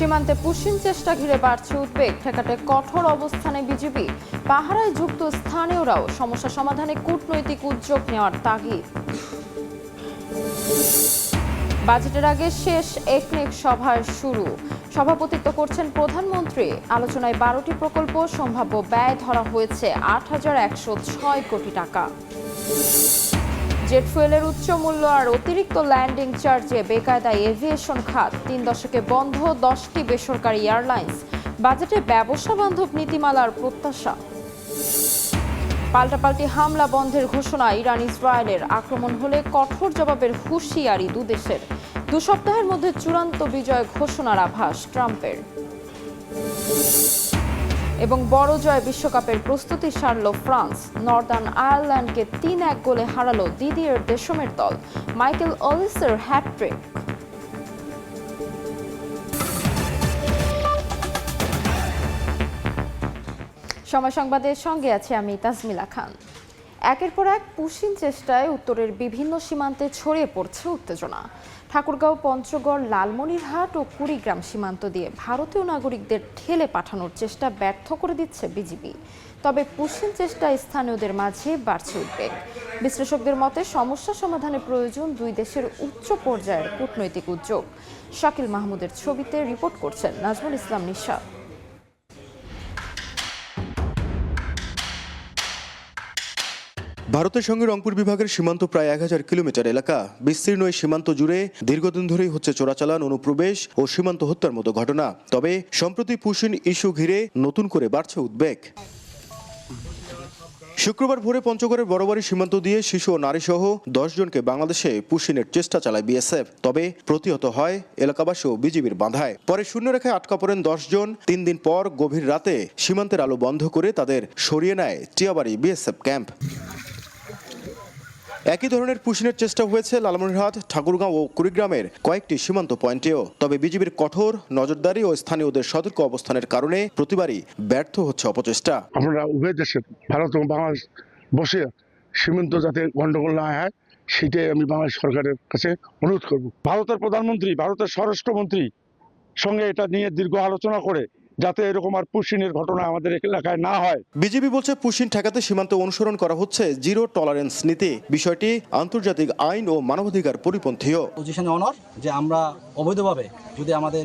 সীমান্তে পুশিন চেষ্টা ঘিরে বাড়ছে উদ্বেগ, ঠেকাতে কঠোর অবস্থানে বিজিবি। পাহারায় যুক্ত স্থানীয়রাও সমস্যা সমাধানে কূটনৈতিক উদ্যোগ নেওয়ার তাগিদ। বাজেটের আগে শেষ একনেক সভার শুরু, সভাপতিত্ব করছেন প্রধানমন্ত্রী। আলোচনায় 12টি প্রকল্প, সম্ভাব্য ব্যয় ধরা হয়েছে 8,106 কোটি টাকা। জেট ফুয়েলের উচ্চ মূল্য আর অতিরিক্ত ল্যান্ডিং চার্জে বেকায়দায় এভিয়েশন খাত, 3 দশকে বন্ধ 10টি বেসরকারি এয়ারলাইন্স। বাজেটে ব্যবসা বান্ধব নীতিমালার প্রত্যাশা। পাল্টাপাল্টি হামলা বন্ধের ঘোষণা, ইরান ইসরায়েলের আক্রমণ হলে কঠোর জবাবের হুঁশিয়ারি দুদেশের। 2 সপ্তাহের মধ্যে চূড়ান্ত বিজয় ঘোষণার আভাস ট্রাম্পের। এবং বড় জয়, বিশ্বকাপের প্রস্তুতি সারল ফ্রান্স। নর্দার্ন আয়ারল্যান্ডকে 3-1 গোলে হারালো দিদিয়ের দেশমের দল। মাইকেল অলিসের হ্যাটট্রিক। সময় সংবাদের সঙ্গে আছে আমি তাজমিলা খান। একের পর এক পুশিন চেষ্টায় উত্তরের বিভিন্ন সীমান্তে ছড়িয়ে পড়ছে উত্তেজনা। ঠাকুরগাঁও, পঞ্চগড়, লালমনিরহাট ও কুড়িগ্রাম সীমান্ত দিয়ে ভারতীয় নাগরিকদের ঠেলে পাঠানোর চেষ্টা ব্যর্থ করে দিচ্ছে বিজিবি। তবে পুশিন চেষ্টায় স্থানীয়দের মাঝে বাড়ছে উদ্বেগ। বিশ্লেষকদের মতে সমস্যা সমাধানে প্রয়োজন 2 দেশের উচ্চ পর্যায়ের কূটনৈতিক উদ্যোগ। শাকিল মাহমুদের ছবিতে রিপোর্ট করছেন নাজমুল ইসলাম নিশা। ভারতের সঙ্গে রংপুর বিভাগের সীমান্ত প্রায় 1000 কিলোমিটার এলাকা বিস্তীর্ণ। এই সীমান্ত জুড়ে দীর্ঘদিন ধরেই হচ্ছে চোরাচালান, অনুপ্রবেশ ও সীমান্ত হত্যার মতো ঘটনা। তবে সম্প্রতি পুশিন ইস্যু ঘিরে নতুন করে বাড়ছে উদ্বেগ। শুক্রবার ভোরে পঞ্চগড়ের বড়বাড়ি সীমান্ত দিয়ে শিশু ও নারী সহ 10 জনকে বাংলাদেশে পুশিনের চেষ্টা চালায় বিএসএফ। তবে প্রতিহত হয় এলাকাবাসী ও বিজিবির বাধায়। পরে শূন্যরেখায় আটকা পড়েন 10 জন। 3 দিন পর গভীর রাতে সীমান্তের আলো বন্ধ করে তাদের সরিয়ে নেয় টিয়াবাড়ি বিএসএফ ক্যাম্প। একই ধরনের পুশিনের চেষ্টা হয়েছে লালমনিরহাট, ঠাকুরগাঁও ও কুড়িগ্রামের কয়েকটি সীমান্ত পয়েন্টেও। তবে বিজিবির কঠোর নজরদারি ও স্থানীয়দের সতর্ক অবস্থানের কারণে প্রতিবারই ব্যর্থ হচ্ছে অপচেষ্টা। আমরা উভয় দেশের, ভারত এবং বাংলাদেশ বসে সীমান্ত যাতে গন্ডগোল না হয় সেটাই আমি বাংলাদেশ সরকারের কাছে অনুরোধ করব। ভারতের প্রধানমন্ত্রী, ভারতের স্বরাষ্ট্রমন্ত্রী সঙ্গে এটা নিয়ে দীর্ঘ আলোচনা করে যাতে এরকম আর পুশিনের ঘটনা আমাদের এলাকায় না হয়। বিজিবি বলছে পুশিন ঠেকাতে সীমান্তে অনুসরণ করা হচ্ছে জিরো টলারেন্স নীতি। বিষয়টি আন্তর্জাতিক আইন ও মানবাধিকার পরিপন্থীও। পজিশনে অনর যে আমরা অবৈধভাবে যদি আমাদের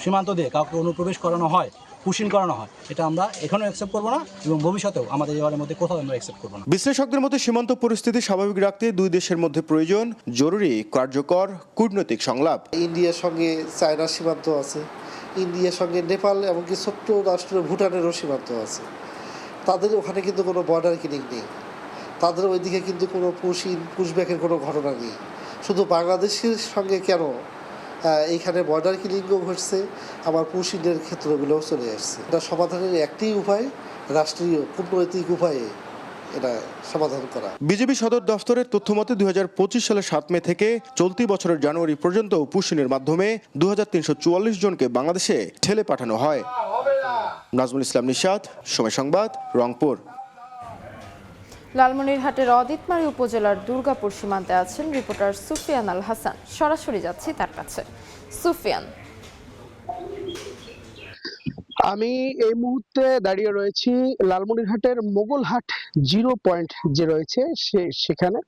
সীমান্ত দিয়ে কাউকে অনুপ্রবেশ করানো হয়, পুশিন করানো হয়, এটা আমরা এখনো অ্যাকসেপ্ট করবো না এবং ভবিষ্যতেও আমাদের এবারের মধ্যে কোথাও আমরা অ্যাকসেপ্ট করবো না। বিশ্লেষকদের মতে সীমান্ত পরিস্থিতি স্বাভাবিক রাখতে 2 দেশের মধ্যে প্রয়োজন জরুরি কার্যকর কূটনৈতিক সংলাপ। ইন্ডিয়ার সঙ্গে চায়নার সীমান্ত আছে, ইন্ডিয়ার সঙ্গে নেপাল, এমনকি ছোট্ট রাষ্ট্র ভুটানেরও সীমান্ত আছে। তাদের ওখানে কিন্তু কোনো বর্ডার কিলিং নেই, তাদের ওইদিকে কিন্তু কোনো পুশব্যাকের কোনো ঘটনা নেই। শুধু বাংলাদেশের সঙ্গে কেন এইখানে বর্ডার কিলিংও ঘটছে, আবার পুশিনের ক্ষেত্রগুলোও চলে আসছে। এটা সমাধানের একটি উপায়, রাষ্ট্রীয় কূটনৈতিক উপায়ে এটা সমাধান করা। বিজেপি সদর দফতরের তথ্যমতে 2025 সালের 7 মে থেকে চলতি বছরের জানুয়ারি পর্যন্ত পুশিনের মাধ্যমে 2344 জনকে বাংলাদেশে ঠেলে পাঠানো হয়। নাজমুল ইসলাম নিশাত, সময় সংবাদ, রংপুর। লালমনিরহাটের অদিতমারী উপজেলার দুর্গাপুর সীমান্তে আছেন রিপোর্টার সুফিয়ান আল হাসান। সরাসরি যাচ্ছি তার কাছে। সুফিয়ান, আমি এই মুহূর্তে দাঁড়িয়ে রয়েছি লালমনিরহাটের মোগলহাট জিরো পয়েন্ট যে রয়েছে সেখানে।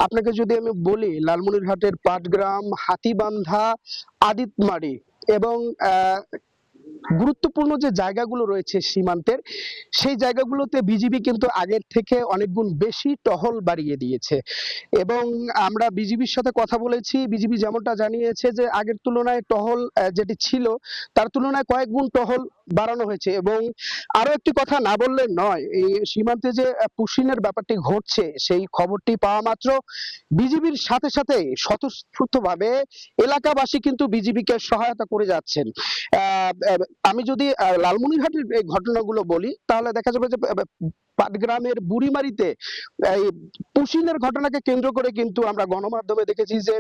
আপনাকে যদি আমি বলি লালমনিরহাটের পাটগ্রাম, হাতিবান্ধা, আদিতমারি এবং গুরুত্বপূর্ণ যে জায়গাগুলো রয়েছে সীমান্তের, সেই জায়গাগুলোতে বিজিবি কিন্তু আগের থেকে অনেক গুণ বেশি টহল বাড়িয়ে দিয়েছে। এবং আমরা বিজিবির সাথে কথা বলেছি, বিজিবি যেমনটা জানিয়েছে যে আগের তুলনায় টহল যেটি ছিল তার তুলনায় কয়েক গুণ টহল বাড়ানো হয়েছে। এবং আরো একটি কথা না বললে নয়, এই সীমান্তে যে পুশিনের ব্যাপারটি ঘটছে সেই খবরটি পাওয়া মাত্র বিজিবির সাথে সাথে স্বতঃস্ফূর্তভাবে এলাকাবাসী কিন্তু বিজিবিকে সহায়তা করে যাচ্ছেন। আমি যদি লালমনিরহাটের এই ঘটনাগুলো বলি তাহলে দেখা যাবে যে পাটগ্রামের বুড়িমারিতে এই পুশিনের ঘটনাকে কেন্দ্র করে কিন্তু আমরা গণমাধ্যমে দেখেছি যে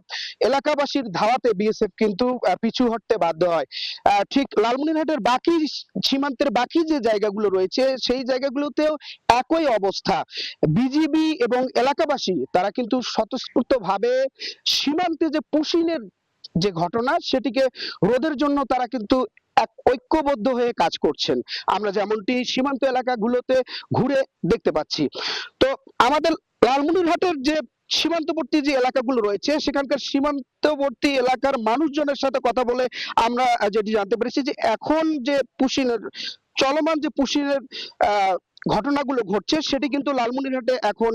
এলাকাবাসীর ধাওয়াতে বিএসএফ কিন্তু পিছু হটতে বাধ্য হয়। ঠিক লালমনিরহাটের বাকি সীমান্তের বাকি যে জায়গাগুলো রয়েছে সেই জায়গাগুলোতেও একই অবস্থা। বিজিবি এবং এলাকাবাসী তারা কিন্তু স্বতঃস্ফূর্তভাবে সীমান্তে যে পুশিনের যে ঘটনা সেটিকে রোধের জন্য তারা কিন্তু এক ঐক্যবদ্ধ হয়ে কাজ করছেন, আমরা যেমনটি সীমান্ত এলাকাগুলোতে ঘুরে দেখতে পাচ্ছি। তো আমাদের লালমনিরহাটের যে সীমান্তবর্তী যে এলাকাগুলো রয়েছে সেখানকার সীমান্তবর্তী এলাকার মানুষজনের সাথে কথা বলে আমরা যেটি জানতে পেরেছি যে এখন যে পুশিনের চলমান যে পুশিনের ঘটনাগুলো ঘটছে সেটি কিন্তু লালমনিরহাটে এখন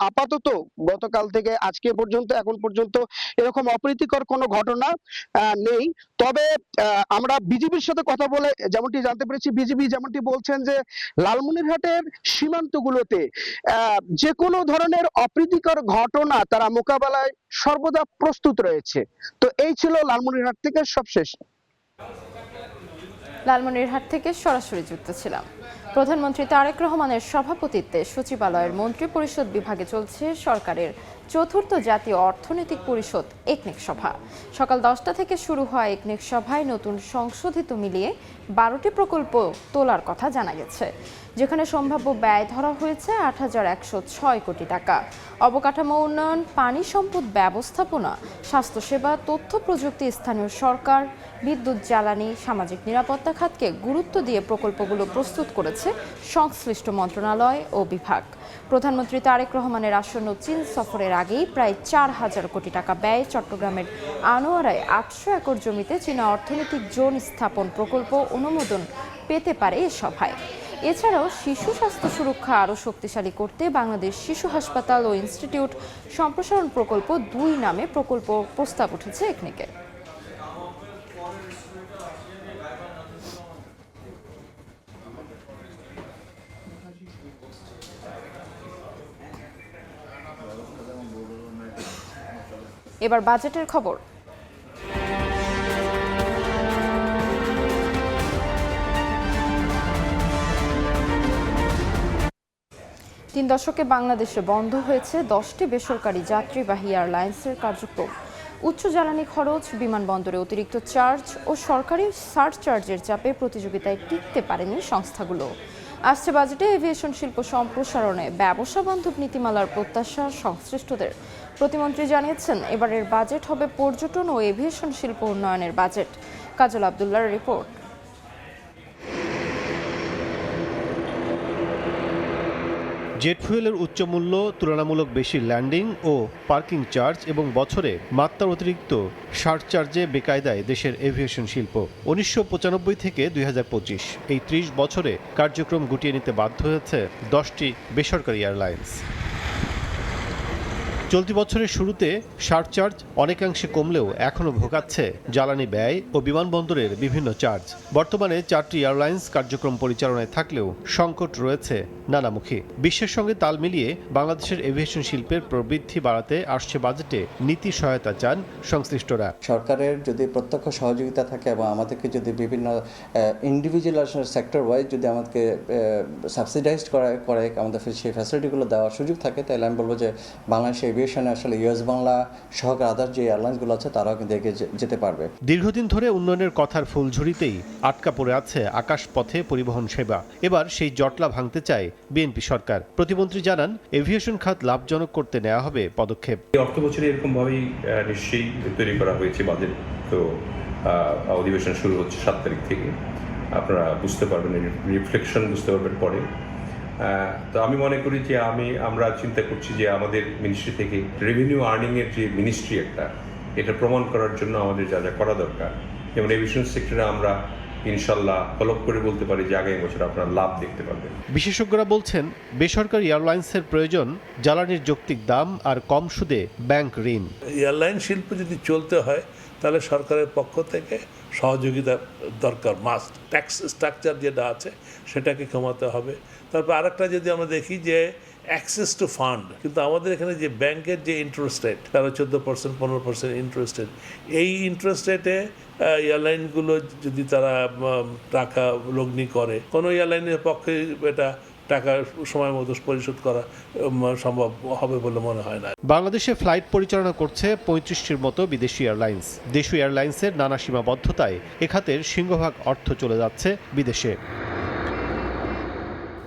আপাতত গতকাল থেকে আজকে পর্যন্ত এখন পর্যন্ত এরকম অপ্রীতিকর কোনো ঘটনা নেই। তবে আমরা বিজিবির সাথে কথা বলে যেমনটি জানতে পেরেছি, বিজিবি যেমনটি বলছেন যে লালমনিরহাটের সীমান্তগুলোতে যে কোনো ধরনের অপ্রীতিকর ঘটনা তারা মোকাবেলায় সর্বদা প্রস্তুত রয়েছে। তো এই ছিল লালমনিরহাট থেকে সবশেষ। লালমনিরহাট থেকে সরাসরি যুক্ত ছিলাম। প্রধানমন্ত্রী তারেক রহমানের সভাপতিত্বে সচিবালয়ের মন্ত্রিপরিষদ বিভাগে চলছে সরকারের চতুর্থ জাতীয় অর্থনৈতিক পরিষদ একনেক সভা। সকাল 10টা থেকে শুরু হয় একনেক সভায় নতুন সংশোধিত মিলিয়ে 12টি প্রকল্প তোলার কথা জানা গেছে, যেখানে সম্ভাব্য ব্যয় ধরা হয়েছে ৮,১০৬ কোটি টাকা। অবকাঠামো উন্নয়ন, পানি সম্পদ ব্যবস্থাপনা, স্বাস্থ্যসেবা, তথ্য প্রযুক্তি, স্থানীয় সরকার, বিদ্যুৎ, জ্বালানি, সামাজিক নিরাপত্তা খাতকে গুরুত্ব দিয়ে প্রকল্পগুলো প্রস্তুত করেছে সংশ্লিষ্ট মন্ত্রণালয় ও বিভাগ। প্রধানমন্ত্রী তারেক রহমানের আসন্ন চীন সফরের আগেই প্রায় 4,000 কোটি টাকা ব্যয়ে চট্টগ্রামের আনোয়ারায় 800 একর জমিতে চীনা অর্থনৈতিক জোন স্থাপন প্রকল্প অনুমোদন পেতে পারে এ সভায়। এছাড়াও শিশু স্বাস্থ্য সুরক্ষা আরও শক্তিশালী করতে বাংলাদেশ শিশু হাসপাতাল ও ইনস্টিটিউট সম্প্রসারণ প্রকল্প 2 নামে প্রকল্প প্রস্তাব উঠেছে একনেকে। এবার বাজেটের খবর। 3 দশকে বাংলাদেশে বন্ধ হয়েছে 10টি বেসরকারি যাত্রীবাহী এয়ারলাইন্সের কার্যক্রম। উচ্চ জ্বালানি খরচ, বিমানবন্দরে অতিরিক্ত চার্জ ও সরকারি সারচার্জের চাপে প্রতিযোগিতায় টিকতে পারেনি সংস্থাগুলো। আসছে বাজেটে এভিয়েশন শিল্প সম্প্রসারণে ব্যবসা বান্ধব নীতিমালার প্রত্যাশা সংশ্লিষ্টদের। প্রতিমন্ত্রী জানিয়েছেন, এবারের বাজেট হবে পর্যটন ও এভিয়েশন শিল্প উন্নয়নের বাজেট। কাজল আব্দুল্লাহর রিপোর্ট। জেট ফুয়েলের উচ্চ মূল্য, তুলনামূলক বেশি ল্যান্ডিং ও পার্কিং চার্জ এবং বছরে মাত্রার অতিরিক্ত সারচার্জে বেকায়দায় দেশের এভিয়েশন শিল্প। 1995 থেকে 2025 এই 30 বছরে কার্যক্রম গুটিয়ে নিতে বাধ্য হয়েছে 10টি বেসরকারি এয়ারলাইন্স। চলতি বছরের শুরুতে সারচার্জ অনেকাংশে কমলেও এখনও ভোগাচ্ছে জ্বালানি ব্যয় ও বিমানবন্দরের বিভিন্ন চার্জ। বর্তমানে 4টি এয়ারলাইন্স কার্যক্রম পরিচালনায় থাকলেও সংকট রয়েছে নানামুখী। বিশ্বের সঙ্গে তাল মিলিয়ে বাংলাদেশের এভিয়েশন শিল্পের প্রবৃদ্ধি বাড়াতে আসছে বাজেটে নীতি সহায়তা চান সংশ্লিষ্টরা। সরকারের যদি প্রত্যক্ষ সহযোগিতা থাকে এবং আমাদেরকে যদি বিভিন্ন ইন্ডিভিজুয়াল সেক্টর ওয়াইজ যদি আমাদেরকে সাবসিডাইজ করে আমাদের সেই ফ্যাসিলিটিগুলো দেওয়ার সুযোগ থাকে, তাহলে আমি বলবো যে বাংলাদেশ এভিয়েশনে আসলে ইউএস বাংলা সহকারে আদার যে এয়ারলাইন্সগুলো আছে তারাও কিন্তু এগিয়ে যেতে পারবে। দীর্ঘদিন ধরে উন্নয়নের কথার ফুলঝুরিতেই আটকা পড়ে আছে আকাশপথে পরিবহন সেবা। এবার সেই জটলা ভাঙতে চায় বিএনপি সরকার। প্রতিমন্ত্রী জানান, এভিয়েশন খাত লাভজনক করতে নেওয়া হবে পদক্ষেপ। অর্থ বছরে এরকমভাবেই নিশ্চয়ই তৈরি করা হয়েছে বাজেট। তো অধিবেশন শুরু হচ্ছে 7 তারিখ থেকে, আপনারা বুঝতে পারবেন, রিফ্লেকশন বুঝতে পারবেন পরে। তো আমি মনে করি যে আমরা চিন্তা করছি যে আমাদের মিনিস্ট্রি থেকে রেভিনিউ আর্নিংয়ের যে মিনিস্ট্রি এটা প্রমাণ করার জন্য আমাদের যা যা করা দরকার, যেমন এভিয়েশন সেক্টরে আমরা ইনশাল্লাহ ফলোপ করে বলতে পারি যে আগামী বছর আপনারা লাভ দেখতে পাবেন। বিশেষজ্ঞরা বলছেন, বেসরকারি এয়ারলাইন্সের প্রয়োজন জ্বালানির যৌক্তিক দাম আর কম সুদে ব্যাংক ঋণ। এয়ারলাইন শিল্প যদি চলতে হয় তাহলে সরকারের পক্ষ থেকে সহযোগিতা দরকার, মাস্ট। ট্যাক্স স্ট্রাকচার যেটা আছে সেটাকে কমাতে হবে। তারপর আরেকটা যদি আমরা দেখি যে অ্যাক্সেস টু ফান্ড, কিন্তু আমাদের এখানে যে ব্যাংকের যে ইন্টারেস্ট রেট 14% 15% ইন্টারেস্ট রেট, এই ইন্টারেস্ট রেটে এয়ারলাইনগুলো যদি তারা টাকা লগ্নি করে, কোনো এয়ারলাইনের পক্ষে এটা টাকা সময় মতো পরিশোধ করা সম্ভব হবে বলে মনে হয় না। বাংলাদেশে ফ্লাইট পরিচালনা করছে 35টির মতো বিদেশি এয়ারলাইন্স। দেশীয় এয়ারলাইন্সের নানা সীমাবদ্ধতায় এ খাতের সিংহভাগ অর্থ চলে যাচ্ছে বিদেশে।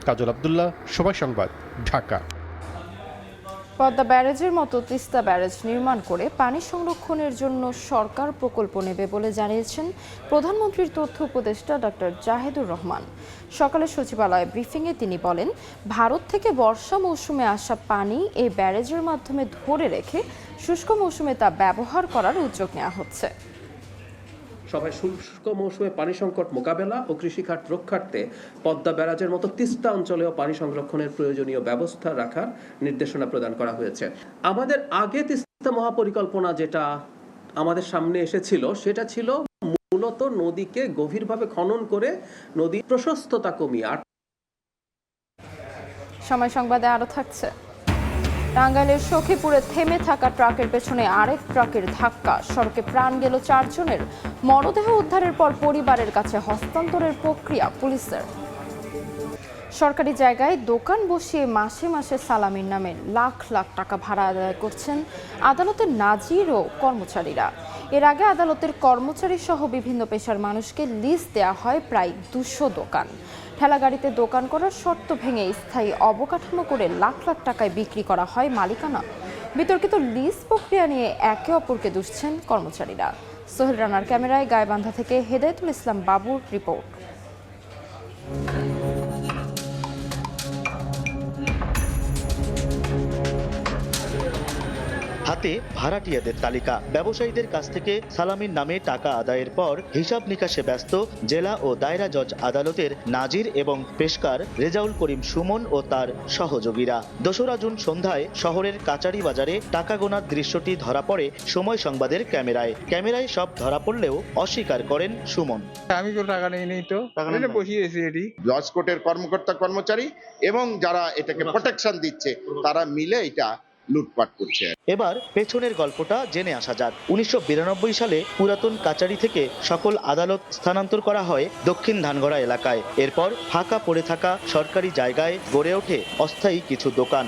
কাজল আব্দুল্লাহ, সময় সংবাদ, ঢাকা। পদ্মা ব্যারেজের মতো তিস্তা ব্যারেজ নির্মাণ করে পানি সংরক্ষণের জন্য সরকার প্রকল্প নেবে বলে জানিয়েছেন প্রধানমন্ত্রীর তথ্য উপদেষ্টা ডক্টর জাহেদুর রহমান। সকালে সচিবালয়ে ব্রিফিংয়ে তিনি বলেন, ভারত থেকে বর্ষা মৌসুমে আসা পানি এই ব্যারেজের মাধ্যমে ধরে রেখে শুষ্ক মৌসুমে তা ব্যবহার করার উদ্যোগ নেওয়া হচ্ছে। সভায় শুষ্ক মৌসুমে পানি সংকট মোকাবেলা ও কৃষিখাত রক্ষার্থে পদ্মা ব্যারাজের মতো তিস্তা অঞ্চলেও পানি সংরক্ষণের প্রয়োজনীয় ব্যবস্থা রাখার নির্দেশনা প্রদান করা হয়েছে। আমাদের আগে তিস্তা মহাপরিকল্পনা যেটা আমাদের সামনে এসেছিল সেটা ছিল মূলত নদীকে গভীরভাবে খনন করে নদীর প্রশস্ততা কমিয়ে। সময় সংবাদে আরো থাকছে, টাঙ্গাইলের সখীপুরে থেমে থাকা ট্রাকের পেছনে আরেক ট্রাকের ধাক্কা, সড়কে প্রাণ গেল 4 জনের। মরদেহ উদ্ধারের পর পরিবারের কাছে হস্তান্তরের প্রক্রিয়া পুলিশের। সরকারি জায়গায় দোকান বসিয়ে মাসে মাসে সালামির নামে লাখ লাখ টাকা ভাড়া আদায় করছেন আদালতের নাজির ও কর্মচারীরা। এর আগে আদালতের কর্মচারী সহ বিভিন্ন পেশার মানুষকে লিজ দেওয়া হয় প্রায় 200 দোকান। ঠেলাগাড়িতে দোকান করার শর্ত ভেঙে স্থায়ী অবকাঠামো করে লাখ লাখ টাকায় বিক্রি করা হয় মালিকানা। বিতর্কিত লিজ প্রক্রিয়া নিয়ে একে অপরকে দুষছেন কর্মচারীরা। সোহেল রানার ক্যামেরায় গাইবান্ধা থেকে হেদায়েতুল ইসলাম বাবুর রিপোর্ট। হাতে ভাড়াটিয়াদের তালিকা, ব্যবসায়ীদের কাছ থেকে সালামির নামে টাকা আদায়ের পর হিসাব নিকাশে ব্যস্ত জেলা ও দায়রা জজ আদালতের নাজির এবং পেশকার রেজাউল করিম সুমন ও তার সহযোগীরা। 2রা জুন সন্ধ্যায় শহরের কাচারি বাজারে টাকা গোনার দৃশ্যটি ধরা পড়ে সময় সংবাদের ক্যামেরায় সব ধরা পড়লেও অস্বীকার করেন সুমন। আমি তো টাকা নেই, তো বসিয়েছি এটি। জজ কোর্টের কর্মকর্তা কর্মচারী এবং যারা এটাকে প্রোটেকশন দিচ্ছে তারা মিলে এটা লুটপাট করছে। এবার পেছনের গল্পটা জেনে আসা যাক। 1992 সালে পুরাতন কাচারি থেকে সকল আদালত স্থানান্তর করা হয় দক্ষিণ ধানগড়া এলাকায়। এরপর ফাঁকা পড়ে থাকা সরকারি জায়গায় গড়ে ওঠে অস্থায়ী কিছু দোকান।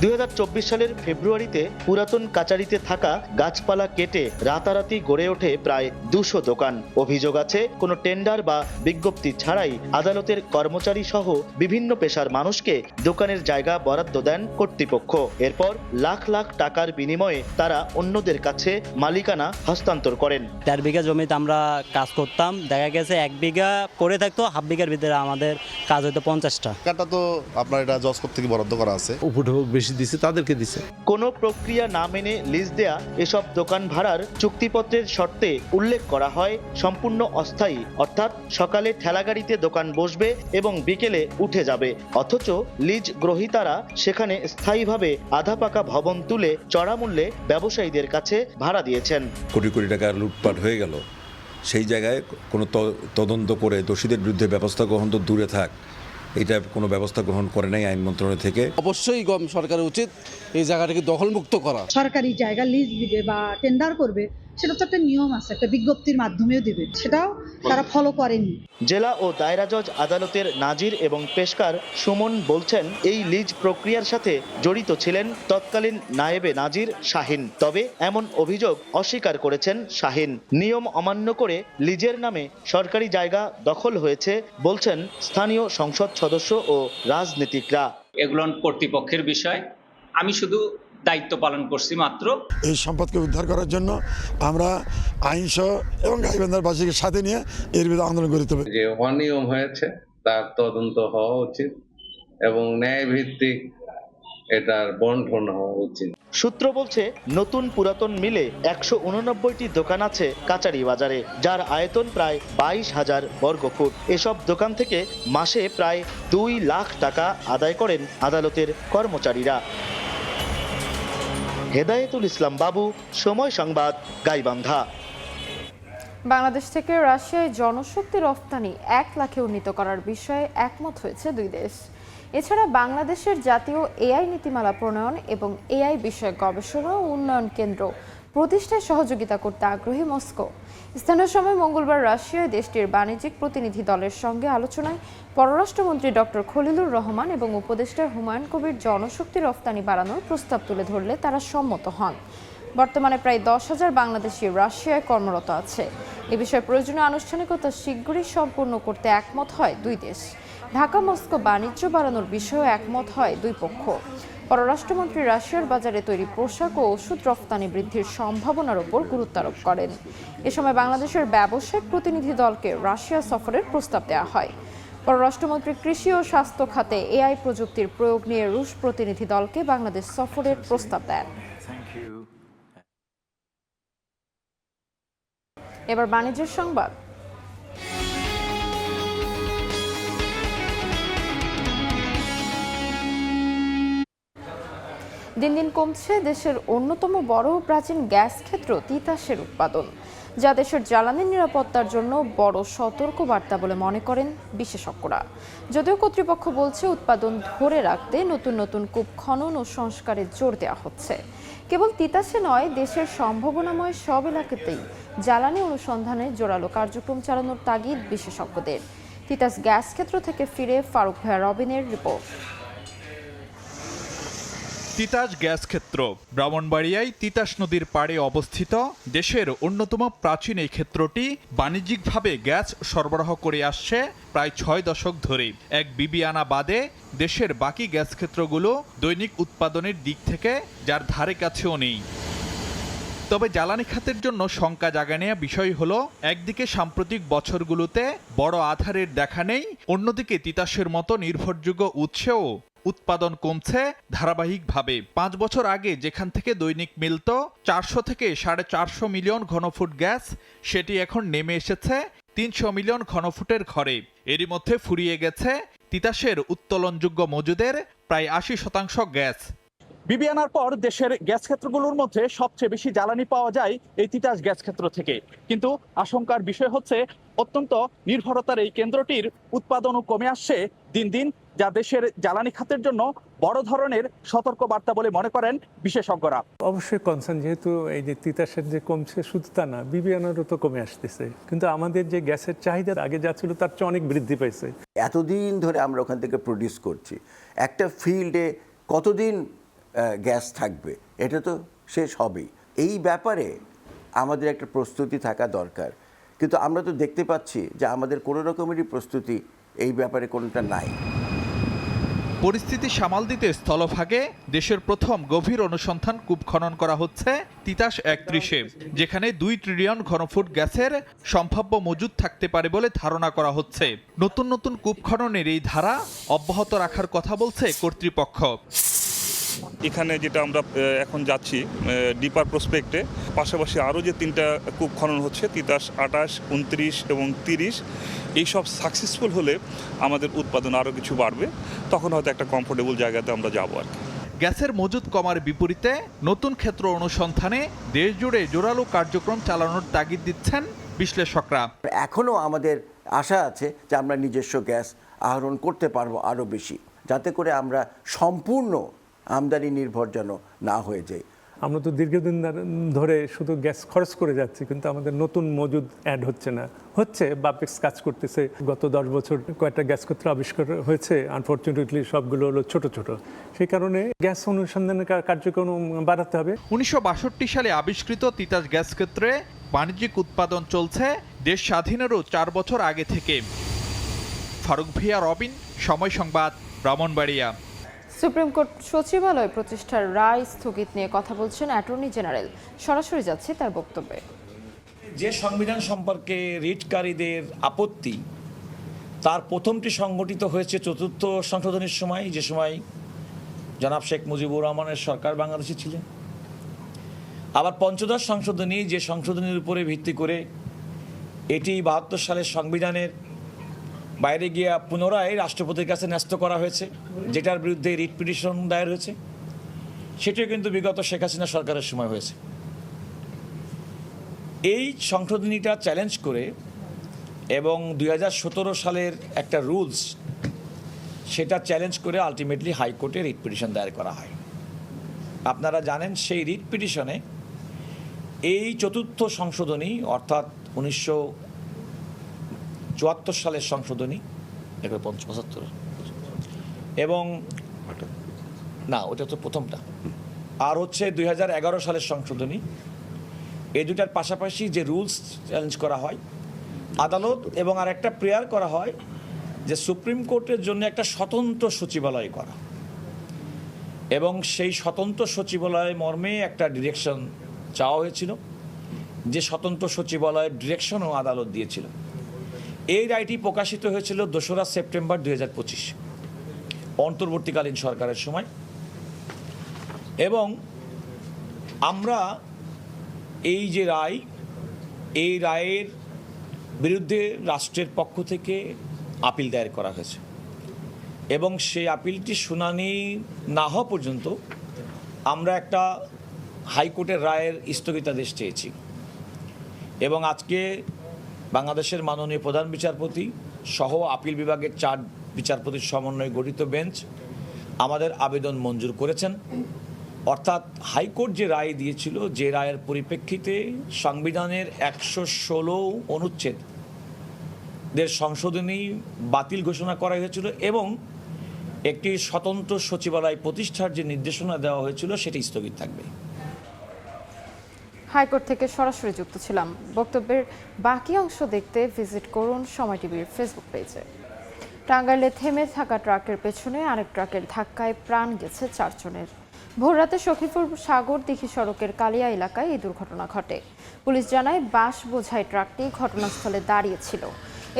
2024 সালের ফেব্রুয়ারিতে পুরাতন কাচারিতে থাকা গাছপালা কেটে রাতারাতি গড়ে ওঠে প্রায় 200 দোকান। অভিযোগ আছে কোনো টেন্ডার বা বিজ্ঞপ্তি ছাড়াই আদালতের কর্মচারী সহ বিভিন্ন পেশার মানুষকে দোকানের জায়গা বরাদ্দ দেন কর্তৃপক্ষ। এরপর লাখ লাখ টাকার বিনিময়ে তারা অন্যদের কাছে মালিকানা হস্তান্তর করেন। 4 বিঘা জমিতে আমরা কাজ করতাম, দেখা গেছে 1 বিঘা পড়ে থাকতো, হাফ বিঘার ভিতরে আমাদের কাজ হতো 50টা। টাকাটা তো আপনার এটা জজ কোর্ট থেকে বরাদ্দ করা আছে, দিছে তাদেরকে দিছে। কোনো প্রক্রিয়া না মেনে লিজ দেয়া এসব দোকান ভাড়ার চুক্তিপত্রের শর্তে উল্লেখ করা হয় সম্পূর্ণ অস্থায়ী, অর্থাৎ সকালে ঠেলাগাড়িতে দোকান বসবে এবং বিকেলে উঠে যাবে। অথচ লিজ গ্রহীতারা সেখানে স্থায়ীভাবে আধা পাকা ভবন তুলে চড়া মূল্যে ব্যবসায়ীদের কাছে ভাড়া দিয়েছেন। কোটি কোটি টাকার লুটপাট হয়ে গেল। সেই জায়গায় কোনো তদন্ত করে দোষীদের বিরুদ্ধে ব্যবস্থা গ্রহণ তো দূরে থাক, এটা কোনো ব্যবস্থা গ্রহণ করে নাই আইন মন্ত্রণালয় থেকে। অবশ্যই সরকারের উচিত এই জায়গাটাকে দখলমুক্ত করা। সরকারি জায়গা লিজ দিবে বা টেন্ডার করবে, সেটা তো একটা নিয়ম আছে, একটা বিজ্ঞপ্তির মাধ্যমেও দিবে, সেটাও তারা ফলো করেনি। জেলা ও দায়রা জজ আদালতের নাজির এবং পেশকার সুমন বলছেন, এই লিজ প্রক্রিয়ার সাথে জড়িত ছিলেন তৎকালীন নায়েবে নাজির শাহিন। তবে এমন অভিযোগ অস্বীকার করেছেন শাহিন। নিয়ম অমান্য করে লিজের নামে সরকারি জায়গা দখল হয়েছে বলছেন স্থানীয় সংসদ সদস্য ও রাজনীতিকরা। এগুলো কর্তৃপক্ষের বিষয়, আমি শুধু দায়িত্ব পালন করছি মাত্র। এই সম্পদকে উদ্ধার করার জন্য আমরা আইনসহ এবং গাইবান্ধারবাসীকে সাথে নিয়ে এর বিরুদ্ধে আন্দোলন করতে হবে। যে অনিয়ম হয়েছে তার তদন্ত হওয়া উচিত এবং ন্যায়ভিত্তিক এটার বন্টন হওয়া উচিত। সূত্র বলছে, নতুন পুরাতন মিলে 189টি দোকান আছে কাচারি বাজারে, যার আয়তন প্রায় 22,000 বর্গফুট। এসব দোকান থেকে মাসে প্রায় 2 লাখ টাকা আদায় করেন আদালতের কর্মচারীরা। হেদায়েতুল ইসলাম বাবু, সময় সংবাদ, গাইবান্ধা। বাংলাদেশ থেকে রাশিয়ায় জনশক্তি রফতানি 1 লাখে উন্নীত করার বিষয়ে একমত হয়েছে 2 দেশ। এছাড়া বাংলাদেশের জাতীয় এআই নীতিমালা প্রণয়ন এবং এআই বিষয়ক গবেষণা ও উন্নয়ন কেন্দ্র প্রতিষ্ঠায় সহযোগিতা করতে আগ্রহী মস্কো। স্থানীয় সময় মঙ্গলবার রাশিয়ায় দেশটির বাণিজ্যিক প্রতিনিধি দলের সঙ্গে আলোচনায় পররাষ্ট্রমন্ত্রী ডক্টর খলিলুর রহমান এবং উপদেষ্টা হুমায়ুন কবির জনশক্তি রফতানি বাড়ানোর প্রস্তাব তুলে ধরলে তারা সম্মত হন। বর্তমানে প্রায় 10,000 বাংলাদেশি রাশিয়ায় কর্মরত আছে। এ বিষয়ে প্রয়োজনীয় আনুষ্ঠানিকতা শীঘ্রই সম্পূর্ণ করতে একমত হয় 2 দেশ। ঢাকা মস্কো বাণিজ্য বাড়ানোর বিষয়েও একমত হয় দুই পক্ষ। পররাষ্ট্রমন্ত্রী রাশিয়ার বাজারে তৈরি পোশাক ও ওষুধ রফতানি বৃদ্ধির সম্ভাবনার উপর গুরুত্ব আরোপ করেন। এ সময় বাংলাদেশের ব্যবসায়িক প্রতিনিধি দলকে রাশিয়া সফরের প্রস্তাব দেওয়া হয়। পররাষ্ট্রমন্ত্রী কৃষি ও স্বাস্থ্য খাতে এআই প্রযুক্তির প্রয়োগ নিয়ে রুশ প্রতিনিধি দলকে বাংলাদেশ সফরের প্রস্তাব দেন। এবার বাণিজ্যের সংবাদ। দিন দিন কমছে দেশের অন্যতম বড় প্রাচীন গ্যাস ক্ষেত্র তিতাসের উৎপাদন, যা দেশের জ্বালানি নিরাপত্তার জন্য বড় সতর্ক বার্তা বলে মনে করেন বিশেষজ্ঞরা। যদিও কর্তৃপক্ষ বলছে উৎপাদন ধরে রাখতে নতুন নতুন কূপ খনন ও সংস্কারে জোর দেওয়া হচ্ছে। কেবল তিতাসে নয়, দেশের সম্ভাবনাময় সব এলাকাতেই জ্বালানি অনুসন্ধানে জোরালো কার্যক্রম চালানোর তাগিদ বিশেষজ্ঞদের। তিতাস গ্যাস ক্ষেত্র থেকে ফিরে ফারুক ভাইয়া রবিনের রিপোর্ট। তিতাস গ্যাস ক্ষেত্র ব্রাহ্মণবাড়িয়ায় তিতাস নদীর পাড়ে অবস্থিত দেশের অন্যতম প্রাচীন এই ক্ষেত্রটি বাণিজ্যিকভাবে গ্যাস সরবরাহ করে আসছে প্রায় 6 দশক ধরে। এক বিবিয়ানা বাদে দেশের বাকি গ্যাস ক্ষেত্রগুলো দৈনিক উৎপাদনের দিক থেকে যার ধারে কাছেও নেই। তবে জ্বালানি খাতের জন্য শঙ্কা জাগানিয়া বিষয় হলো, একদিকে সাম্প্রতিক বছরগুলোতে বড় আধারের দেখা নেই, অন্যদিকে তিতাসের মতো নির্ভরযোগ্য উৎসেও উৎপাদন কমছে ধারাবাহিকভাবে। 5 বছর আগে যেখান থেকে দৈনিক মিলত 400 থেকে 450 মিলিয়ন ঘনফুট গ্যাস, সেটি এখন নেমে এসেছে 300 মিলিয়ন ঘনফুটের ঘরে। এরই মধ্যে ফুরিয়ে গেছে তিতাসের উত্তোলনযোগ্য মজুদের প্রায় 80% গ্যাস। বিবিয়ানার পর দেশের গ্যাস ক্ষেত্রগুলোর মধ্যে সবচেয়ে বেশি জ্বালানি পাওয়া যায় এই তিতাস গ্যাস ক্ষেত্র থেকে। কিন্তু আশঙ্কার বিষয় হচ্ছে, অত্যন্ত নির্ভরতার এই কেন্দ্রটির উৎপাদনও কমে আসছে দিন দিন, যা দেশের জ্বালানি খাতের জন্য বড় ধরনের সতর্ক বার্তা বলে মনে করেন বিশেষজ্ঞরা। অবশ্যই কনসার্ন, যেহেতু এই যে তিতাসের যে কমছে শুধু তা না, বিবিয়ানারও তো কমে আসতেছে, কিন্তু আমাদের যে গ্যাসের চাহিদা আগে যা ছিল তার চেয়ে অনেক বৃদ্ধি পাইছে। এতদিন ধরে আমরা ওখান থেকে প্রডিউস করছি, একটা ফিল্ডে কতদিন গ্যাস থাকবে এটা তো শেষ হবেই। এই ব্যাপারে আমাদের একটা প্রস্তুতি থাকা দরকার, কিন্তু আমরা তো দেখতে পাচ্ছি যে আমাদের কোনো রকমেরই প্রস্তুতি এই ব্যাপারে কোনোটা নাই। পরিস্থিতি সামাল দিতে স্থলভাগে দেশের প্রথম গভীর অনুসন্ধান কূপ খনন করা হচ্ছে তিতাস 31-এ, যেখানে 2 ট্রিলিয়ন ঘনফুট গ্যাসের সম্ভাব্য মজুদ থাকতে পারে বলে ধারণা করা হচ্ছে। নতুন নতুন কূপ খননের এই ধারা অব্যাহত রাখার কথা বলছে কর্তৃপক্ষ। এখানে যেটা আমরা এখন যাচ্ছি ডিপার প্রসপেক্টে, পাশাপাশি আরও যে 3টা কূপ খনন হচ্ছে, তিতাস 28, 29 এবং 30, এইসব সাকসেসফুল হলে আমাদের উৎপাদন আরও কিছু বাড়বে, তখন হয়তো একটা কমফোর্টেবল জায়গাতে আমরা যাবো আর কি। গ্যাসের মজুদ কমার বিপরীতে নতুন ক্ষেত্র অনুসন্ধানে দেশ জুড়ে জোরালো কার্যক্রম চালানোর তাগিদ দিচ্ছেন বিশ্লেষকরা। এখনও আমাদের আশা আছে যে আমরা নিজস্ব গ্যাস আহরণ করতে পারবো আরও বেশি, যাতে করে আমরা সম্পূর্ণ আমদানি নির্ভর যেন না হয়ে যায়। আমরা তো দীর্ঘদিন ধরে শুধু গ্যাস খরচ করে যাচ্ছি, কিন্তু আমাদের নতুন মজুদ অ্যাড হচ্ছে না। হচ্ছে, বাপেক্স কাজ করতেছে, গত 10 বছর কয়েকটা গ্যাস ক্ষেত্র আবিষ্কার হয়েছে, আনফর্চুনেটলি সবগুলো হলো ছোট ছোট। সেই কারণে গ্যাস অনুসন্ধানের কার্যক্রম বাড়াতে হবে। 1962 সালে আবিষ্কৃত তিতাস গ্যাস ক্ষেত্রে বাণিজ্যিক উৎপাদন চলছে দেশ স্বাধীনেরও 4 বছর আগে থেকে। ফারুক ভাইয়া রবিন, সময় সংবাদ, ব্রাহ্মণবাড়িয়া। সুপ্রিম কোর্ট সচিবালয় প্রতিষ্ঠার রায় স্থগিত নিয়ে কথা বলছেন অ্যাটর্নি জেনারেল। সরাসরি যাচ্ছে তার বক্তব্যে। যে সংবিধান সম্পর্কে রিটকারীদের আপত্তি, তার প্রথমটি সংগঠিত হয়েছে 4র্থ সংশোধনীর সময়, যে সময় জনাব শেখ মুজিবুর রহমানের সরকার বাংলাদেশে ছিলেন। আবার পঞ্চদশ সংশোধনী, যে সংশোধনীর উপরে ভিত্তি করে এটি 72 সালের সংবিধানের বাইরে গিয়ে পুনরায় রাষ্ট্রপতির কাছে ন্যস্ত করা হয়েছে, যেটার বিরুদ্ধে রিট পিটিশন দায়ের হয়েছে, সেটিও কিন্তু বিগত শেখ হাসিনা সরকারের সময় হয়েছে। এই সংশোধনীটা চ্যালেঞ্জ করে এবং 2017 সালের একটা রুলস, সেটা চ্যালেঞ্জ করে আলটিমেটলি হাইকোর্টে রিট পিটিশন দায়ের করা হয়। আপনারা জানেন, সেই রিট পিটিশনে এই 4র্থ সংশোধনী, অর্থাৎ 1974 সালের সংশোধনী, 75 এবং না, ওটা তো প্রথমটা, আর হচ্ছে 2011 সালের সংশোধনী, এই দুটার পাশাপাশি যে রুলস চ্যালেঞ্জ করা হয় আদালত, এবং আর একটা প্রেয়ার করা হয় যে সুপ্রিম কোর্টের জন্য একটা স্বতন্ত্র সচিবালয় করা এবং সেই স্বতন্ত্র সচিবালয় মর্মে একটা ডিরেকশন চাওয়া হয়েছিল, যে স্বতন্ত্র সচিবালয়ের ডিরেকশনও আদালত দিয়েছিল। এই রায়টি প্রকাশিত হয়েছিল 2রা সেপ্টেম্বর 2025 অন্তর্বর্তীকালীন সরকারের সময়, এবং আমরা এই যে রায়, এই রায়ের বিরুদ্ধে রাষ্ট্রের পক্ষ থেকে আপিল দায়ের করা হয়েছে এবং সেই আপিলটি শুনানি না হওয়া পর্যন্ত আমরা একটা হাইকোর্টের রায়ের স্থগিতাদেশ চেয়েছি এবং আজকে বাংলাদেশের মাননীয় প্রধান বিচারপতি সহ আপিল বিভাগের 4 বিচারপতির সমন্বয়ে গঠিত বেঞ্চ আমাদের আবেদন মঞ্জুর করেছেন। অর্থাৎ হাইকোর্ট যে রায় দিয়েছিল, যে রায়ের পরিপ্রেক্ষিতে সংবিধানের 116 অনুচ্ছেদের সংশোধনী বাতিল ঘোষণা করা হয়েছিল এবং একটি স্বতন্ত্র সচিবালয় প্রতিষ্ঠার যে নির্দেশনা দেওয়া হয়েছিল সেটি স্থগিত থাকবে। হাইকোর্ট থেকে সরাসরি যুক্ত ছিলাম। বক্তব্যের বাকি অংশ দেখতে ভিজিট করুন সময় টিভির ফেসবুক পেজে। টাঙ্গাইলে থেমে থাকা ট্রাকের পেছনে আরেক ট্রাকের ধাক্কায় প্রাণ গেছে 4 জনের। ভোররাতে সখীপুর সাগর দিঘি সড়কের কালিয়া এলাকায় এই দুর্ঘটনা ঘটে। পুলিশ জানায় বাঁশ বোঝাই ট্রাকটি ঘটনাস্থলে দাঁড়িয়েছিল।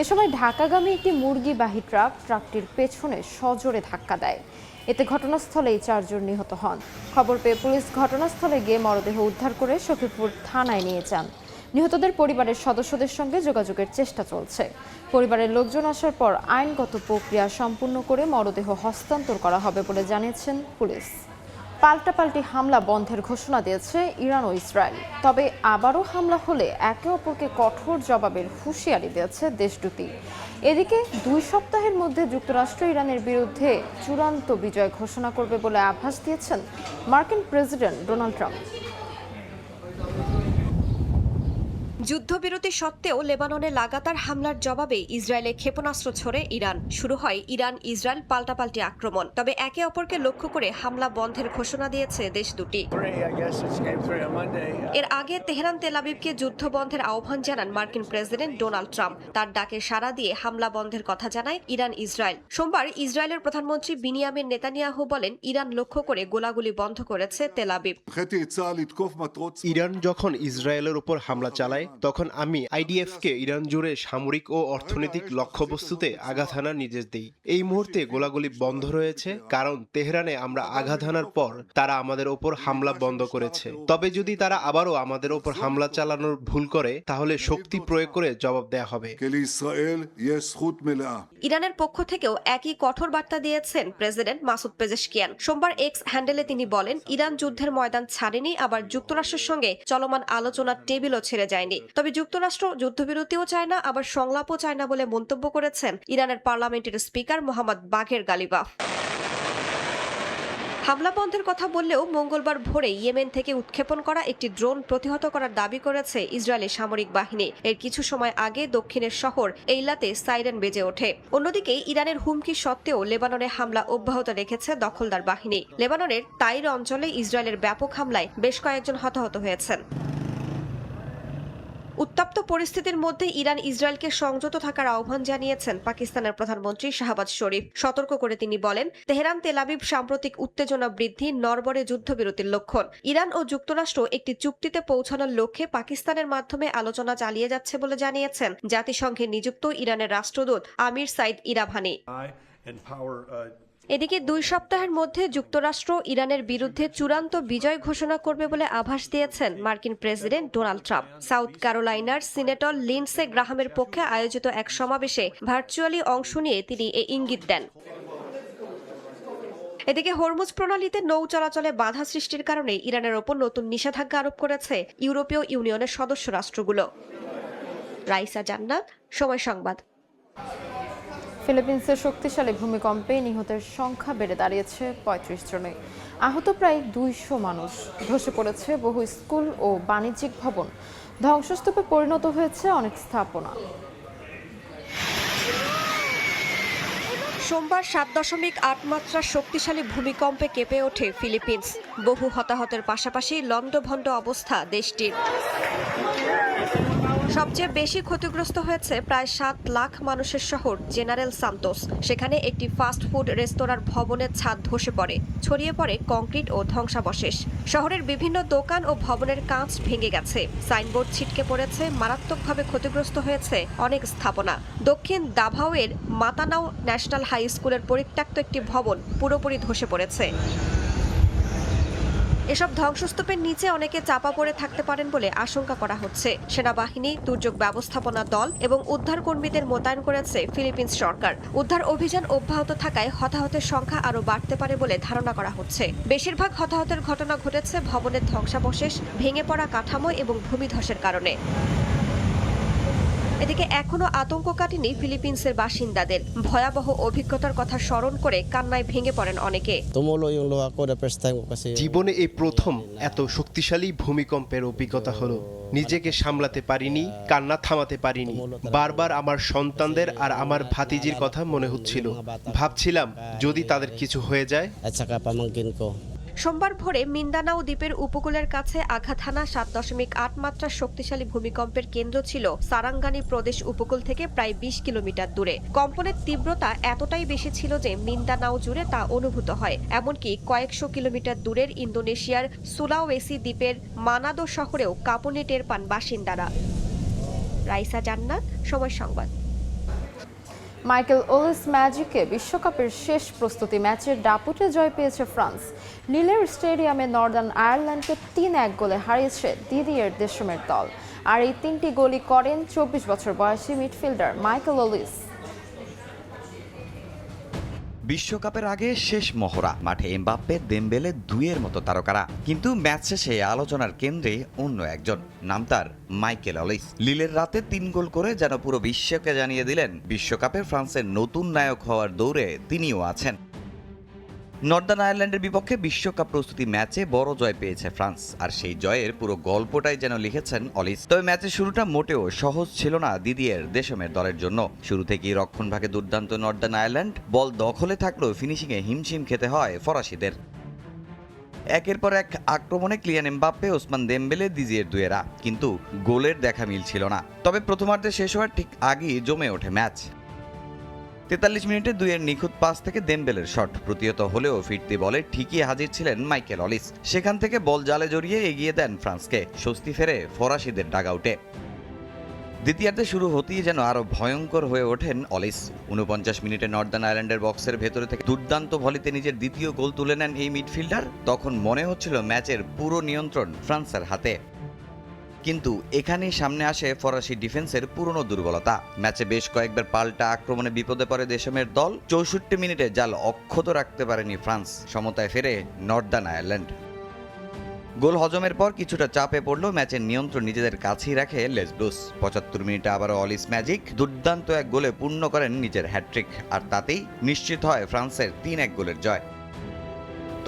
এ সময় ঢাকাগামী একটি মুরগিবাহী ট্রাক ট্রাকটির পেছনে সজোরে ধাক্কা দেয়। এতে ঘটনাস্থলেই 4 জন নিহত হন। খবর পেয়ে পুলিশ ঘটনাস্থলে গিয়ে মরদেহ উদ্ধার করে সখীপুর থানায় নিয়ে যান। নিহতদের পরিবারের সদস্যদের সঙ্গে যোগাযোগের চেষ্টা চলছে। পরিবারের লোকজন আসার পর আইনগত প্রক্রিয়া সম্পূর্ণ করে মরদেহ হস্তান্তর করা হবে বলে জানিয়েছেন পুলিশ। পাল্টাপাল্টি হামলা বন্ধের ঘোষণা দিয়েছে ইরান ও ইসরায়েল। তবে আবারও হামলা হলে একে অপরকে কঠোর জবাবের হুঁশিয়ারি দিয়েছে দেশ দুটি। এদিকে 2 সপ্তাহের মধ্যে যুক্তরাষ্ট্র ইরানের বিরুদ্ধে চূড়ান্ত বিজয় ঘোষণা করবে বলে আভাস দিয়েছেন মার্কিন প্রেসিডেন্ট ডোনাল্ড ট্রাম্প। যুদ্ধবিরতি সত্ত্বেও লেবাননে লাগাতার হামলার জবাবে ইসরায়েলে ক্ষেপণাস্ত্র ছোড়ে ইরান। শুরু হয় ইরান ইসরায়েল পাল্টাপাল্টি আক্রমণ। তবে একে অপরকে লক্ষ্য করে হামলা বন্ধের ঘোষণা দিয়েছে দেশ দুটি। এর আগে তেহরান তেল আবিবকে যুদ্ধ বন্ধের আহ্বান জানান মার্কিন প্রেসিডেন্ট ডোনাল্ড ট্রাম্প। তার ডাকে সাড়া দিয়ে হামলা বন্ধের কথা জানায় ইরান ইসরায়েল। সোমবার ইসরায়েলের প্রধানমন্ত্রী বিনিয়ামিন নেতানিয়াহু বলেন, ইরান লক্ষ্য করে গোলাগুলি বন্ধ করেছে তেল আবিব। ইরান যখন ইসরায়েলের উপর হামলা চালায় তখন আমি আইডিএফকে ইরান জুড়ে সামরিক ও অর্থনৈতিক লক্ষ্যবস্তুতে আঘাত হানার নির্দেশ দিই। এই মুহূর্তে গোলাগুলি বন্ধ রয়েছে, কারণ তেহরানে আমরা আঘাত হানার পর তারা আমাদের ওপর হামলা বন্ধ করেছে। তবে যদি তারা আবারও আমাদের ওপর হামলা চালানোর ভুল করে, তাহলে শক্তি প্রয়োগ করে জবাব দেয়া হবে। ইরানের পক্ষ থেকেও একই কঠোর বার্তা দিয়েছেন প্রেসিডেন্ট মাসুদ পেজেশকিয়ান। সোমবার এক্স হ্যান্ডেলে তিনি বলেন, ইরান যুদ্ধের ময়দান ছাড়েনি, আবার যুক্তরাষ্ট্রের সঙ্গে চলমান আলোচনার টেবিলও ছেড়ে যায়নি। তবে যুক্তরাষ্ট্র যুদ্ধবিরতিও চায় না, আবার সংলাপও চায় না বলে মন্তব্য করেছেন ইরানের পার্লামেন্টের স্পিকার মোহাম্মদ বাঘের গালিবাফ। হামলা বন্ধের কথা বললেও মঙ্গলবার ভোরে ইয়েমেন থেকে উৎক্ষেপণ করা একটি ড্রোন প্রতিহত করার দাবি করেছে ইসরায়েলি সামরিক বাহিনী। এর কিছু সময় আগে দক্ষিণের শহর এইলাতে সাইরেন বেজে ওঠে। অন্যদিকে ইরানের হুমকি সত্ত্বেও লেবাননে হামলা অব্যাহত রেখেছে দখলদার বাহিনী। লেবাননের তাইর অঞ্চলে ইসরায়েলের ব্যাপক হামলায় বেশ কয়েকজন হতাহত হয়েছেন। উত্তপ্ত পরিস্থিতির মধ্যে ইরান ইসরায়েলকে সংযত থাকার আহ্বান জানিয়েছেন পাকিস্তানের প্রধানমন্ত্রী শাহবাজ শরীফ। সতর্ক করে তিনি বলেন, তেহরান তেল আবিব সাম্প্রতিক উত্তেজনা বৃদ্ধি নড়বড়ে যুদ্ধবিরতির লক্ষণ। ইরান ও যুক্তরাষ্ট্র একটি চুক্তিতে পৌঁছানোর লক্ষ্যে পাকিস্তানের মাধ্যমে আলোচনা চালিয়ে যাচ্ছে বলে জানিয়েছেন জাতিসংঘে নিযুক্ত ইরানের রাষ্ট্রদূত আমির সাইদ ইরাভানি। এদিকে 2 সপ্তাহের মধ্যে যুক্তরাষ্ট্র ইরানের বিরুদ্ধে চূড়ান্ত বিজয় ঘোষণা করবে বলে আভাস দিয়েছেন মার্কিন প্রেসিডেন্ট ডোনাল্ড ট্রাম্প। সাউথ ক্যারোলাইনার সিনেটর লিন্ডসে গ্রাহামের পক্ষে আয়োজিত এক সমাবেশে ভার্চুয়ালি অংশ নিয়ে তিনি এই ইঙ্গিত দেন। এদিকে হরমুজ প্রণালীতে নৌ চলাচলে বাধা সৃষ্টির কারণে ইরানের ওপর নতুন নিষেধাজ্ঞা আরোপ করেছে ইউরোপীয় ইউনিয়নের সদস্য রাষ্ট্রগুলো। রাইসা জান্নাত, সময় সংবাদ। ফিলিপিন্সের শক্তিশালী ভূমিকম্পে নিহতের সংখ্যা বেড়ে দাঁড়িয়েছে 35 জনে। আহত প্রায় 200 মানুষ। ধসে পড়েছে বহু স্কুল ও বাণিজ্যিক ভবন। ধ্বংসস্তূপে পরিণত হয়েছে অনেক স্থাপনা। সোমবার 7.8 মাত্রার শক্তিশালী ভূমিকম্পে কেঁপে ওঠে ফিলিপিন্স। বহু হতাহতের পাশাপাশি লণ্ডভণ্ড অবস্থা দেশটির। সবচেয়ে বেশি ক্ষতিগ্রস্ত হয়েছে প্রায় 7 লাখ মানুষের শহর জেনারেল সান্তোস। সেখানে একটি ফাস্ট ফুড রেস্তোরাঁর ভবনের ছাদ ধসে পড়ে, ছড়িয়ে পড়ে কংক্রিট ও ধ্বংসাবশেষ। শহরের বিভিন্ন দোকান ও ভবনের কাঁচ ভেঙে গেছে, সাইনবোর্ড ছিটকে পড়েছে, মারাত্মকভাবে ক্ষতিগ্রস্ত হয়েছে অনেক স্থাপনা। দক্ষিণ দাভাওয়ের মাতানাও ন্যাশনাল হাই স্কুলের পরিত্যক্ত একটি ভবন পুরোপুরি ধসে পড়েছে। এসব ধ্বংসস্তূপের নিচে অনেকে চাপা পড়ে থাকতে পারেন বলে আশঙ্কা করা হচ্ছে। সেনাবাহিনী, দুর্যোগ ব্যবস্থাপনা দল এবং উদ্ধার কর্মীদের মোতায়েন করেছে ফিলিপিন্স সরকার। উদ্ধার অভিযান অব্যাহত থাকায় হতাহতের সংখ্যা আরও বাড়তে পারে বলে ধারণা করা হচ্ছে। বেশিরভাগ হতাহতের ঘটনা ঘটেছে ভবনের ধ্বংসাবশেষ, ভেঙে পড়া কাঠামো এবং ভূমিধসের কারণে। এদিকে এখনো আতঙ্ক কাটেনি ফিলিপিন্সের বাসিন্দাদের। ভয়াবহ অভিজ্ঞতার কথা স্মরণ করে কান্নায় ভেঙে পড়েন অনেকে। জীবনে এই প্রথম এত শক্তিশালী ভূমিকম্পের অভিজ্ঞতা হলো। নিজেকে সামলাতে পারিনি, কান্না থামাতে পারিনি। বারবার আমার সন্তানদের আর আমার ভাতিজির কথা মনে হচ্ছিল। ভাবছিলাম যদি তাদের কিছু হয়ে যায়। সোমবার ভোরে মিন্দানাও দ্বীপের উপকূলের কাছে আঘাত হানা 7.8 মাত্রার শক্তিশালী ভূমিকম্পের কেন্দ্র ছিল সারাঙ্গানি প্রদেশ উপকূল থেকে প্রায় 20 কিলোমিটার দূরে। কম্পনের তীব্রতা এতটাই বেশি ছিল যে মিন্দানাও জুড়ে তা অনুভূত হয়। এমনকি কয়েকশো কিলোমিটার দূরের ইন্দোনেশিয়ার সুলাওয়েসি দ্বীপের মানাদো শহরেও কাঁপুনি টের পান বাসিন্দারা। রাইসা জান্নাত, সময় সংবাদ। মাইকেল ওলিস ম্যাজিকে বিশ্বকাপের শেষ প্রস্তুতি ম্যাচের দাপুটে জয় পেয়েছে ফ্রান্স। লিলের স্টেডিয়ামে নর্দার্ন আয়ারল্যান্ডকে 3-1 গোলে হারিয়েছে দিদিয়ের দেশমের দল। আর এই 3টি গোলই করেন 24 বছর বয়সী মিডফিল্ডার মাইকেল ওলিস। বিশ্বকাপের আগে শেষ মহড়া, মাঠে এমবাপ্পে, দেমবেলে, দুইয়ের মতো তারকারা। কিন্তু ম্যাচ শেষে আলোচনার কেন্দ্রে অন্য একজন, নাম তার মাইকেল ওলিস। লিলের রাতে 3 গোল করে যেন পুরো বিশ্বকে জানিয়ে দিলেন বিশ্বকাপে ফ্রান্সের নতুন নায়ক হওয়ার দৌড়ে তিনিও আছেন। নর্দার্ন আয়ারল্যান্ডের বিপক্ষে বিশ্বকাপ প্রস্তুতি ম্যাচে বড় জয় পেয়েছে ফ্রান্স, আর সেই জয়ের পুরো গল্পটাই যেন লিখেছেন অলিস। তবে ম্যাচের শুরুটা মোটেও সহজ ছিল না দিদিয়ের দেশমের দলের জন্য। শুরু থেকেই রক্ষণভাগে দুর্দান্ত নর্দার্ন আয়ারল্যান্ড, বল দখলে থাকলেও ফিনিশিংয়ে হিমশিম খেতে হয় ফরাসিদের। একের পর এক আক্রমণে Kylian Mbappe, Ousmane Dembele, Didier দুয়েরা, কিন্তু গোলের দেখা মিলছিল না। তবে প্রথমার্ধে শেষ হওয়ার ঠিক আগেই জমে ওঠে ম্যাচ। 43 মিনিটে দুইয়ের নিখুঁত পাস থেকে দেমবেলের শট প্রতিহত হলেও ফিরতি বলে ঠিকই হাজির ছিলেন মাইকেল ওলিস। সেখান থেকে বল জালে জড়িয়ে এগিয়ে দেন ফ্রান্সকে। স্বস্তি ফেরে ফরাসিদের ডাগআউটে। দ্বিতীয়ার্ধে শুরু হতেই যেন আরো ভয়ঙ্কর হয়ে ওঠেন অলিস। 49 মিনিটে নর্দার্ন আয়ারল্যান্ডের বক্সের ভেতরে থেকে দুর্দান্ত ভলিতে নিজের দ্বিতীয় গোল তুলে নেন এই মিডফিল্ডার। তখন মনে হচ্ছিল ম্যাচের পুরো নিয়ন্ত্রণ ফ্রান্সের হাতে। কিন্তু এখানেই সামনে আসে ফরাসি ডিফেন্সের পুরনো দুর্বলতা। ম্যাচে বেশ কয়েকবার পাল্টা আক্রমণে বিপদে পড়ে দেশমের দল। 64 মিনিটে জাল অক্ষত রাখতে পারেনি ফ্রান্স। সমতায় ফেরে নর্দার্ন আয়ারল্যান্ড। গোল হজমের পর কিছুটা চাপে পড়লেও ম্যাচের নিয়ন্ত্রণ নিজেদের কাছেই রাখে লেস ব্লুস। 75 মিনিটে আবারও অলিস ম্যাজিক দুর্দান্ত এক গোলে পূর্ণ করেন নিজের হ্যাট্রিক, আর তাতেই নিশ্চিত হয় ফ্রান্সের 3-1 গোলের জয়।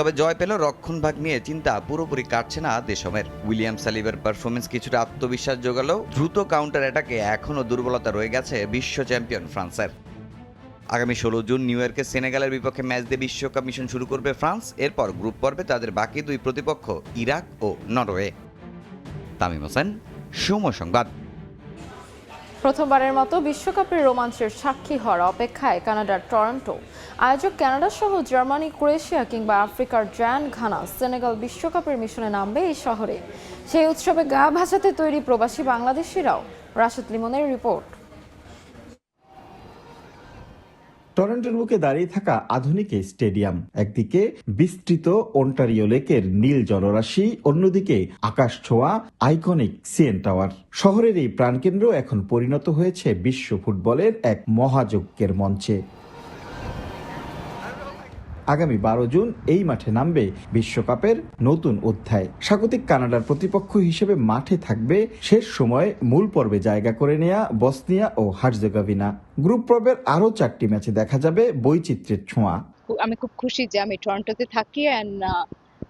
তবে জয় পেল রক্ষণভাগ নিয়ে চিন্তা পুরোপুরি কাটছে না দেশমের। উইলিয়াম সালিবার পারফরমেন্স কিছুটা আত্মবিশ্বাস জোগালেও দ্রুত কাউন্টার অ্যাটাকে এখনও দুর্বলতা রয়ে গেছে বিশ্ব চ্যাম্পিয়ন ফ্রান্সের। আগামী 16 জুন নিউ ইয়র্কে সেনেগালের বিপক্ষে ম্যাচ দিয়ে বিশ্বকাপ মিশন শুরু করবে ফ্রান্স। এরপর গ্রুপ পর্বে তাদের বাকি 2 প্রতিপক্ষ ইরাক ও নরওয়ে। তামিম হোসেন, সময় সংবাদ। প্রথমবারের মতো বিশ্বকাপের রোমাঞ্চের সাক্ষী হওয়ার অপেক্ষায় কানাডার টরন্টো। আয়োজক কানাডা সহ জার্মানি, ক্রোয়েশিয়া কিংবা আফ্রিকার জায়ান্ট ঘানা সেনেগাল বিশ্বকাপের মিশনে নামবে এই শহরে। সেই উৎসবে গা ভাসাতে তৈরি প্রবাসী বাংলাদেশিরাও। রাশেদ লিমনের রিপোর্ট। টরন্টোর বুকে দাঁড়িয়ে থাকা আধুনিক এই স্টেডিয়াম, একদিকে বিস্তৃত অন্টারিও লেকের নীল জলরাশি, অন্যদিকে আকাশ ছোঁয়া আইকনিক সিএন টাওয়ার। শহরের এই প্রাণকেন্দ্র এখন পরিণত হয়েছে বিশ্ব ফুটবলের এক মহাযজ্ঞের মঞ্চে। আগামী 12 জুন এই মাঠে নামবে বিশ্বকাপের নতুন অধ্যায়। স্বাগতিক কানাডার প্রতিপক্ষ হিসেবে মাঠে থাকবে শেষ সময়ে মূল পর্বে জায়গা করে নেয়া বসনিয়া ও হার্জেগোভিনা। গ্রুপ পর্বের আরও 4টি ম্যাচে দেখা যাবে বৈচিত্র্যের ছোঁয়া। আমি খুব খুশি যে আমি টরন্টোতে থাকি, অ্যান্ড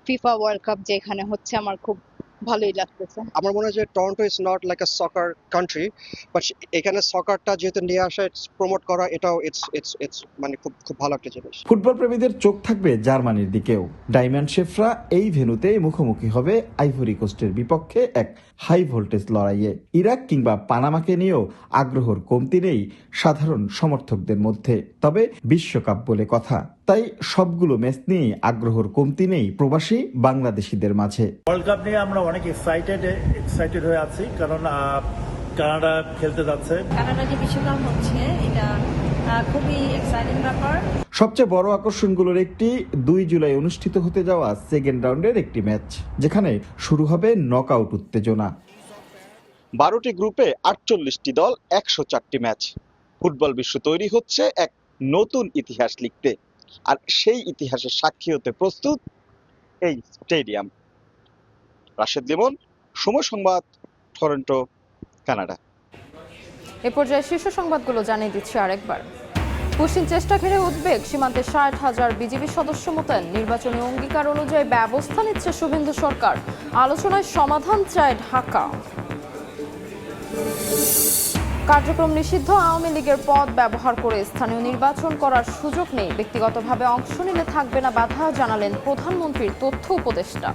ফিফা ওয়ার্ল্ড কাপ যেখানে হচ্ছে আমার খুব ভালোই লাগতেছে। আমার মনে হয় যে Toronto is not like a soccer country, but এখানে সকারটা যেহেতু নিয়ে আসা, প্রমোট করা, এটাও ইটস মানে খুব খুব ভালো একটা জিনিস। ফুটবল প্রেমীদের চোখ থাকবে জার্মানির দিকেও। ডায়মন্ড শেফরা এই ভেন্যুতে মুখোমুখি হবে আইভরি কোস্টের বিপক্ষে এক হাই ভোল্টেজ লড়াইয়ে। ইরাক কিংবা পানামাকে নিয়েও আগ্রহর কমতি নেই সাধারণ সমর্থকদের মধ্যে। তবে বিশ্বকাপ বলে কথা, তাই সবগুলো ম্যাচ নিয়ে আগ্রহর কমতি নেই প্রবাসী বাংলাদেশিদের মাঝে। ওয়ার্ল্ড কাপ নিয়ে আমরা অনেক এক্সাইটেড হয়ে আছি, কারণ কানাডা খেলতে যাচ্ছে। কানাডা যে বিশ্বকাপ হচ্ছে এটা খুবই এক্সাইটিং ব্যাপার। সবচেয়ে বড় আকর্ষণগুলোর একটি 2 জুলাই অনুষ্ঠিত হতে যাওয়া সেকেন্ড রাউন্ডের একটি ম্যাচ, যেখানে শুরু হবে নকআউট উত্তেজনা। 12টি গ্রুপে 48টি দল, 104টি ম্যাচ। ফুটবল বিশ্ব তৈরি হচ্ছে এক নতুন ইতিহাস লিখতে, আর সেই ইতিহাসের সাক্ষী হতে প্রস্তুত এই স্টেডিয়াম। রাশেদ লিমন, সময় সংবাদ, টরন্টো, কানাডা। এ পর্যায়ে শীর্ষ সংবাদগুলো জানিয়ে দিচ্ছি আরেকবার। পুশিন চেষ্টা ঘিরে উদ্বেগ, সীমান্তে 60,000 বিজিবি সদস্য মোতায়েন। নির্বাচনী অঙ্গীকার অনুযায়ী ব্যবস্থা নিচ্ছে শুভেন্দু সরকার। আলোচনায় সমাধান চায় ঢাকা। কার্যক্রম নিষিদ্ধ, আওয়ামী লীগের পদ ব্যবহার করে স্থানীয় নির্বাচন করার সুযোগ নেই। ব্যক্তিগতভাবে অংশ নিলে থাকবে না বাধা, জানালেন প্রধানমন্ত্রীর তথ্য উপদেষ্টা।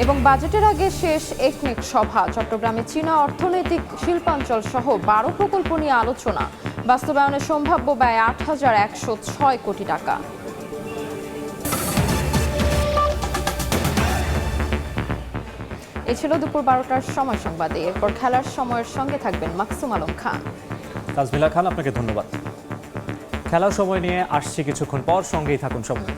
এবং বাজেটের আগে শেষ একনেক সভা। চট্টগ্রামে চীনা অর্থনৈতিক শিল্পাঞ্চল সহ 12 প্রকল্প নিয়ে আলোচনা। বাস্তবায়নে সম্ভাব্য ব্যয় 8,106 কোটি টাকা। এ ছিল দুপুর 12টার সময় সংবাদে। এরপর খেলার সময়ের সঙ্গে থাকবেন মাকসুম আলম খান। তাজমিলা খান, আপনাকে ধন্যবাদ। খেলার সময় নিয়ে আসছি কিছুক্ষণ পর, সঙ্গেই থাকুন সবাই।